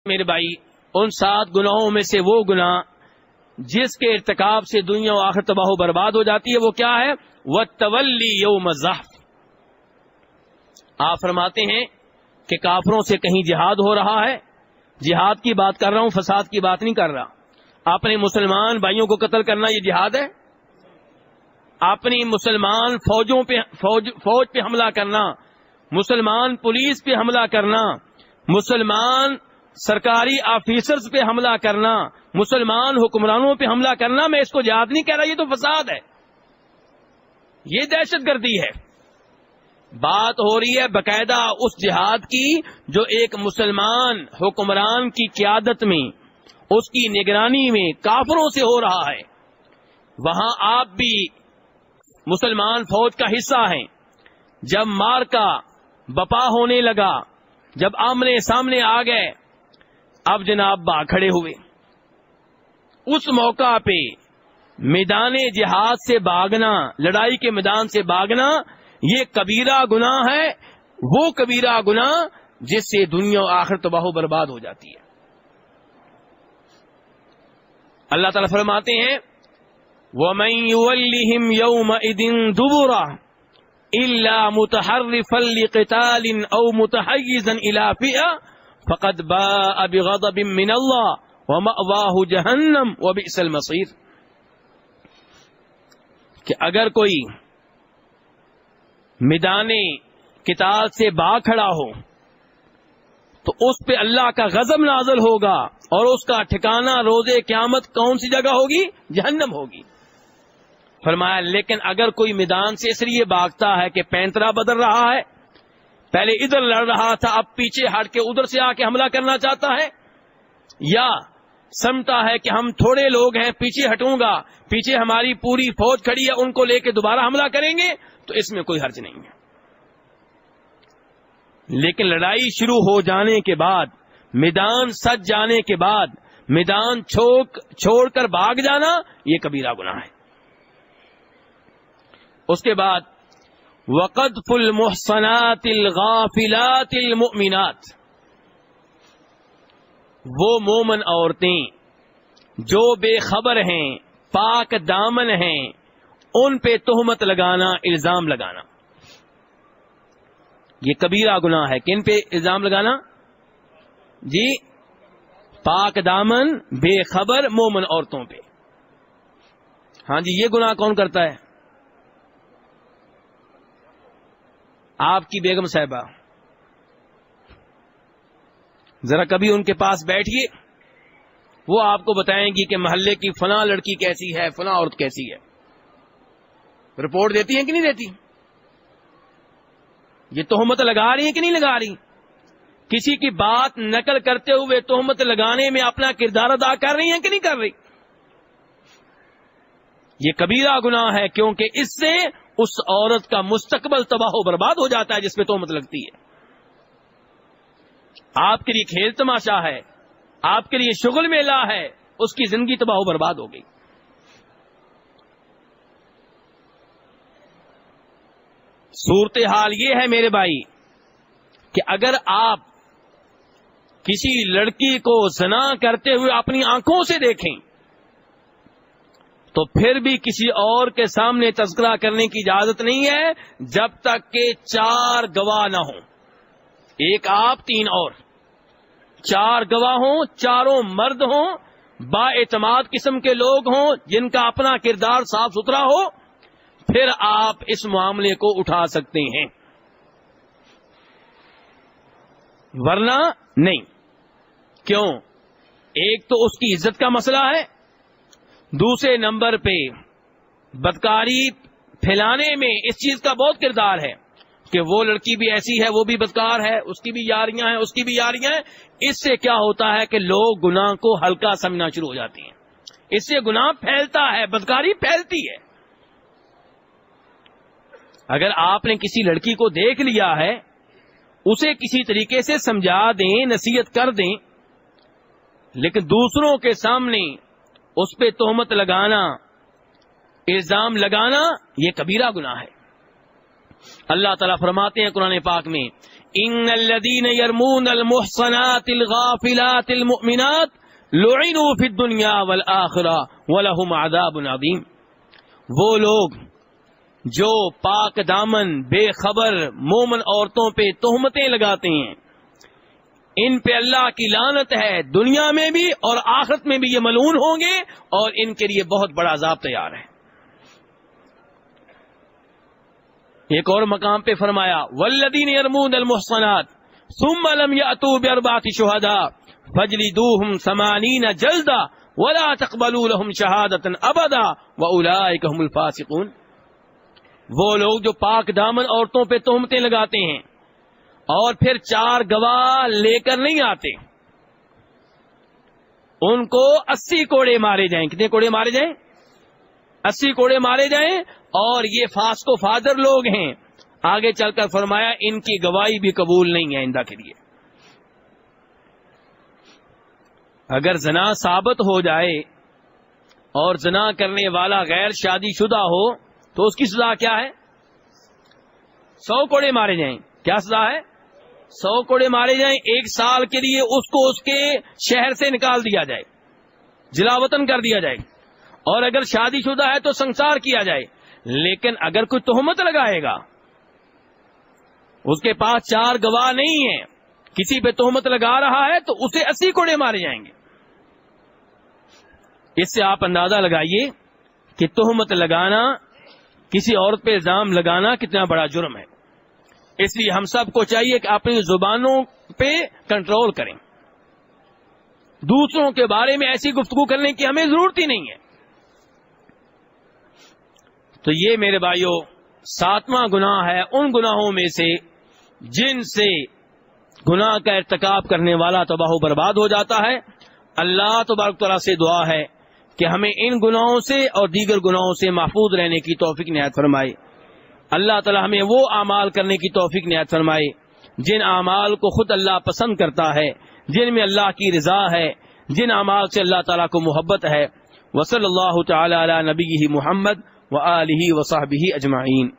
میرے بھائی ان 7 گناہوں میں سے وہ گناہ جس کے ارتکاب سے دنیا و آخرت تباہ و برباد ہو جاتی ہے وہ کیا ہے؟ وَالتَّوَلِّي يَوْمَ الزَّحْفِ۔ آپ فرماتے ہیں کہ کافروں سے کہیں جہاد ہو رہا ہے، جہاد کی بات کر رہا ہوں، فساد کی بات نہیں کر رہا۔ اپنے مسلمان بھائیوں کو قتل کرنا یہ جہاد ہے؟ اپنی مسلمان فوج پہ حملہ کرنا، مسلمان پولیس پہ حملہ کرنا، مسلمان سرکاری آفیسرز پہ حملہ کرنا، مسلمان حکمرانوں پہ حملہ کرنا، میں اس کو جہاد نہیں کہہ رہا، یہ تو فساد ہے، یہ دہشت گردی ہے۔ بات ہو رہی ہے باقاعدہ اس جہاد کی جو ایک مسلمان حکمران کی قیادت میں، اس کی نگرانی میں کافروں سے ہو رہا ہے۔ وہاں آپ بھی مسلمان فوج کا حصہ ہیں۔ جب مار کا بپا ہونے لگا، جب آمنے سامنے آ گئے، اب جناب با کھڑے ہوئے۔ اس موقع پہ میدان جہاد سے بھاگنا، لڑائی کے میدان سے بھاگنا، یہ کبیرہ گناہ ہے، وہ کبیرہ گناہ جس سے دنیا و آخرت تباہ و برباد ہو جاتی ہے۔ اللہ تعالیٰ فرماتے ہیں وَمَن يُوَلِّهِمْ يَوْمَئِذٍ دُبُرَهُ إِلَّا مُتَحَرِّفًا لِقِتَالٍ أَوْ مُتَحَيِّزًا إِلَى فِئَةٍ فَقَدْ بَاءَ بِغَضَبٍ مِّنَ اللَّهِ وَمَأْوَاهُ جَهَنَّمُ وَبِئْسَ الْمَصِيرُ، کہ اگر کوئی میدان قتال سے باغ کھڑا ہو تو اس پہ اللہ کا غضب نازل ہوگا اور اس کا ٹھکانہ روز قیامت کون سی جگہ ہوگی؟ جہنم ہوگی۔ فرمایا لیکن اگر کوئی میدان سے اس لیے بھاگتا ہے کہ پینترا بدل رہا ہے، پہلے ادھر لڑ رہا تھا اب پیچھے ہٹ کے ادھر سے آ کے حملہ کرنا چاہتا ہے، یا سمجھتا ہے کہ ہم تھوڑے لوگ ہیں پیچھے ہٹوں گا، پیچھے ہماری پوری فوج کھڑی ہے ان کو لے کے دوبارہ حملہ کریں گے، تو اس میں کوئی حرج نہیں ہے۔ لیکن لڑائی شروع ہو جانے کے بعد، میدان سج جانے کے بعد میدان چھوڑ کر بھاگ جانا، یہ کبیرہ گناہ ہے۔ اس کے بعد وَقَذْفُ الْمُحْصَنَاتِ الْغَافِلَاتِ الْمُؤْمِنَاتِ، وہ مومن عورتیں جو بے خبر ہیں، پاک دامن ہیں، ان پہ تہمت لگانا، الزام لگانا، یہ کبیرہ گناہ ہے۔ کن پہ الزام لگانا؟ جی، پاک دامن بے خبر مومن عورتوں پہ۔ ہاں جی، یہ گناہ کون کرتا ہے؟ آپ کی بیگم صاحبہ، ذرا کبھی ان کے پاس بیٹھیے، وہ آپ کو بتائیں گی کہ محلے کی فلاں لڑکی کیسی ہے، فلاں عورت کیسی ہے۔ رپورٹ دیتی ہیں کہ نہیں دیتی؟ یہ تہمت لگا رہی ہیں کہ نہیں لگا رہی؟ کسی کی بات نقل کرتے ہوئے تہمت لگانے میں اپنا کردار ادا کر رہی ہیں کہ نہیں کر رہی؟ یہ کبیرہ گناہ ہے، کیونکہ اس سے اس عورت کا مستقبل تباہ و برباد ہو جاتا ہے جس پہ تہمت لگتی ہے۔ آپ کے لیے کھیل تماشا ہے، آپ کے لیے شغل میلہ ہے، اس کی زندگی تباہ و برباد ہو گئی۔ صورتحال یہ ہے میرے بھائی کہ اگر آپ کسی لڑکی کو زنا کرتے ہوئے اپنی آنکھوں سے دیکھیں تو پھر بھی کسی اور کے سامنے تذکرہ کرنے کی اجازت نہیں ہے جب تک کہ 4 گواہ نہ ہوں، ایک آپ 3 اور، 4 گواہ ہوں، چاروں مرد ہوں، با اعتماد قسم کے لوگ ہوں جن کا اپنا کردار صاف ستھرا ہو، پھر آپ اس معاملے کو اٹھا سکتے ہیں، ورنہ نہیں۔ کیوں؟ ایک تو اس کی عزت کا مسئلہ ہے، دوسرے نمبر پہ بدکاری پھیلانے میں اس چیز کا بہت کردار ہے کہ وہ لڑکی بھی ایسی ہے، وہ بھی بدکار ہے، اس کی بھی یاریاں ہیں، اس کی بھی یاریاں ہیں۔ اس سے کیا ہوتا ہے کہ لوگ گناہ کو ہلکا سمجھنا شروع ہو جاتے ہیں، اس سے گناہ پھیلتا ہے، بدکاری پھیلتی ہے۔ اگر آپ نے کسی لڑکی کو دیکھ لیا ہے، اسے کسی طریقے سے سمجھا دیں، نصیحت کر دیں، لیکن دوسروں کے سامنے اس پہ تہمت لگانا، الزام لگانا، یہ کبیرہ گناہ ہے۔ اللہ تعالیٰ فرماتے ہیں قرآن پاک میں ان الذین یرمون المحصنات الغافلات المؤمنات لعنوا فی الدنیا والآخرہ ولہم عذاب عظیم. وہ لوگ جو پاک دامن بے خبر مومن عورتوں پہ تہمتیں لگاتے ہیں، ان پہ اللہ کی لعنت ہے، دنیا میں بھی اور آخرت میں بھی یہ ملعون ہوں گے اور ان کے لیے بہت بڑا عذاب تیار ہے. ایک اور مقام پہ فرمایا والذین یرمون المحصنات ثم لم یأتوا باربعۃ شہداء فاجلدوہم 80 جلدہ ولا تقبلوا لهم شہادۃ ابدا واولئک هم الفاسقون. وہ لوگ جو پاک دامن عورتوں پہ تہمتیں لگاتے ہیں اور پھر 4 گواہ لے کر نہیں آتے، ان کو 80 کوڑے مارے جائیں. کتنے کوڑے مارے جائیں؟ 80 کوڑے مارے جائیں. اور یہ فاسق و فاجر لوگ ہیں. آگے چل کر فرمایا ان کی گواہی بھی قبول نہیں ہے آئندہ کے لیے. اگر زنا ثابت ہو جائے اور زنا کرنے والا غیر شادی شدہ ہو تو اس کی سزا کیا ہے؟ 100 کوڑے مارے جائیں. کیا سزا ہے؟ 100 کوڑے مارے جائیں. 1 سال کے لیے اس کو اس کے شہر سے نکال دیا جائے، جلا وطن کر دیا جائے. اور اگر شادی شدہ ہے تو سنسار کیا جائے. لیکن اگر کوئی تہمت لگائے گا، اس کے پاس 4 گواہ نہیں ہیں، کسی پہ تہمت لگا رہا ہے تو اسے 80 کوڑے مارے جائیں گے. اس سے آپ اندازہ لگائیے کہ تہمت لگانا، کسی عورت پہ الزام لگانا کتنا بڑا جرم ہے. اس لیے ہم سب کو چاہیے کہ اپنی زبانوں پہ کنٹرول کریں. دوسروں کے بارے میں ایسی گفتگو کرنے کی ہمیں ضرورت ہی نہیں ہے. تو یہ میرے بھائیوں 7واں گناہ ہے ان گناہوں میں سے جن سے گناہ کا ارتکاب کرنے والا تباہ و برباد ہو جاتا ہے. اللہ تبارک تعالیٰ سے دعا ہے کہ ہمیں ان گناہوں سے اور دیگر گناہوں سے محفوظ رہنے کی توفیق عنایت فرمائے. اللہ تعالیٰ ہمیں وہ اعمال کرنے کی توفیق عنایت فرمائے جن اعمال کو خود اللہ پسند کرتا ہے، جن میں اللہ کی رضا ہے، جن اعمال سے اللہ تعالیٰ کو محبت ہے. وصلی اللہ تعالی علی نبیہ محمد وآلہ وصحبہ اجمعین.